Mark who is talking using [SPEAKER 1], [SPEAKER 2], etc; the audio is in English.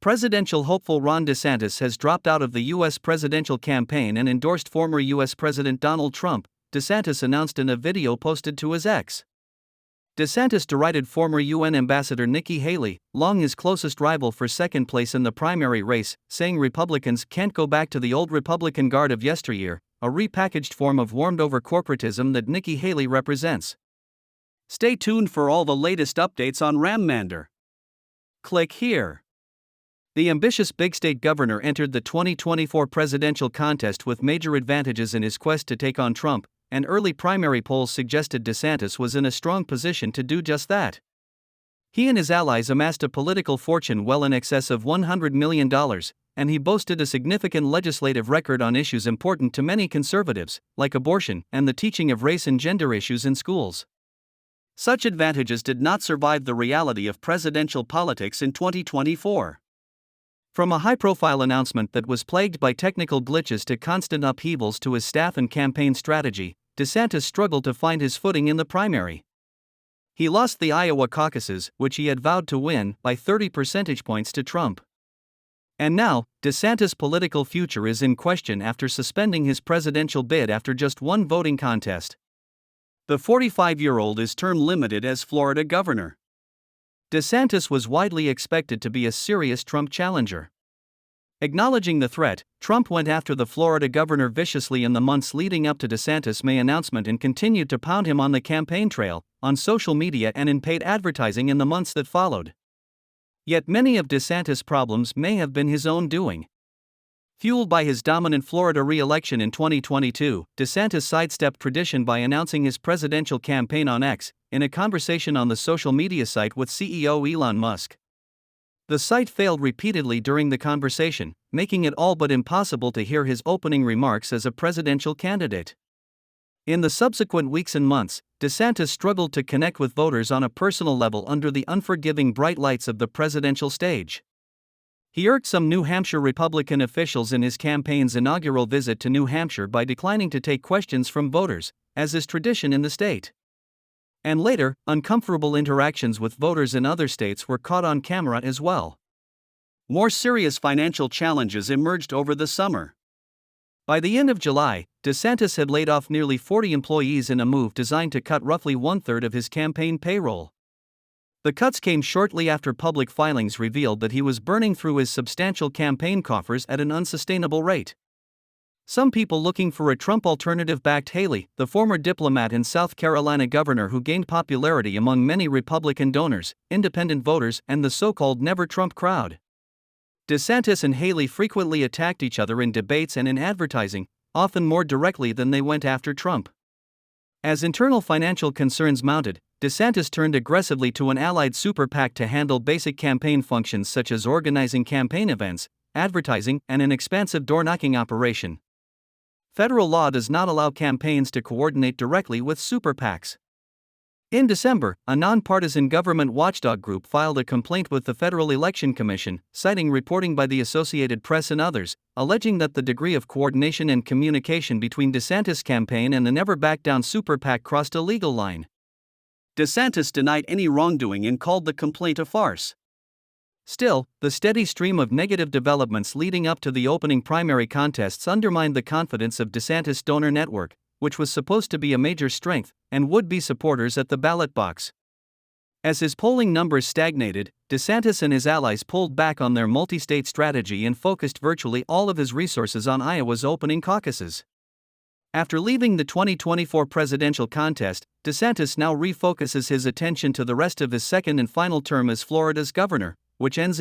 [SPEAKER 1] Presidential hopeful Ron DeSantis has dropped out of the U.S. presidential campaign and endorsed former U.S. President Donald Trump, DeSantis announced in a video posted to his X. DeSantis derided former UN Ambassador Nikki Haley, long his closest rival for second place in the primary race, saying Republicans can't go back to the old Republican guard of yesteryear, a repackaged form of warmed-over corporatism that Nikki Haley represents. Stay tuned for all the latest updates on Rammander. Click here. The ambitious big state governor entered the 2024 presidential contest with major advantages in his quest to take on Trump, and early primary polls suggested DeSantis was in a strong position to do just that. He and his allies amassed a political fortune well in excess of $100 million, and he boasted a significant legislative record on issues important to many conservatives, like abortion and the teaching of race and gender issues in schools. Such advantages did not survive the reality of presidential politics in 2024. From a high-profile announcement that was plagued by technical glitches to constant upheavals to his staff and campaign strategy, DeSantis struggled to find his footing in the primary. He lost the Iowa caucuses, which he had vowed to win, by 30 percentage points to Trump. And now, DeSantis' political future is in question after suspending his presidential bid after just one voting contest. The 45-year-old is term-limited as Florida governor. DeSantis was widely expected to be a serious Trump challenger. Acknowledging the threat, Trump went after the Florida governor viciously in the months leading up to DeSantis' May announcement and continued to pound him on the campaign trail, on social media and in paid advertising in the months that followed. Yet many of DeSantis' problems may have been his own doing. Fueled by his dominant Florida re-election in 2022, DeSantis sidestepped tradition by announcing his presidential campaign on X, in a conversation on the social media site with CEO Elon Musk. The site failed repeatedly during the conversation, making it all but impossible to hear his opening remarks as a presidential candidate. In the subsequent weeks and months, DeSantis struggled to connect with voters on a personal level under the unforgiving bright lights of the presidential stage. He irked some New Hampshire Republican officials in his campaign's inaugural visit to New Hampshire by declining to take questions from voters, as is tradition in the state. And later, uncomfortable interactions with voters in other states were caught on camera as well. More serious financial challenges emerged over the summer. By the end of July, DeSantis had laid off nearly 40 employees in a move designed to cut roughly one-third of his campaign payroll. The cuts came shortly after public filings revealed that he was burning through his substantial campaign coffers at an unsustainable rate. Some people looking for a Trump alternative backed Haley, the former diplomat and South Carolina governor who gained popularity among many Republican donors, independent voters, and the so-called Never Trump crowd. DeSantis and Haley frequently attacked each other in debates and in advertising, often more directly than they went after Trump. As internal financial concerns mounted, DeSantis turned aggressively to an allied super PAC to handle basic campaign functions such as organizing campaign events, advertising, and an expansive door-knocking operation. Federal law does not allow campaigns to coordinate directly with super PACs. In December, a nonpartisan government watchdog group filed a complaint with the Federal Election Commission, citing reporting by the Associated Press and others, alleging that the degree of coordination and communication between DeSantis' campaign and the Never Back Down super PAC crossed a legal line. DeSantis denied any wrongdoing and called the complaint a farce. Still, the steady stream of negative developments leading up to the opening primary contests undermined the confidence of DeSantis' donor network, which was supposed to be a major strength, and would-be supporters at the ballot box. As his polling numbers stagnated, DeSantis and his allies pulled back on their multi-state strategy and focused virtually all of his resources on Iowa's opening caucuses. After leaving the 2024 presidential contest, DeSantis now refocuses his attention to the rest of his second and final term as Florida's governor, which ends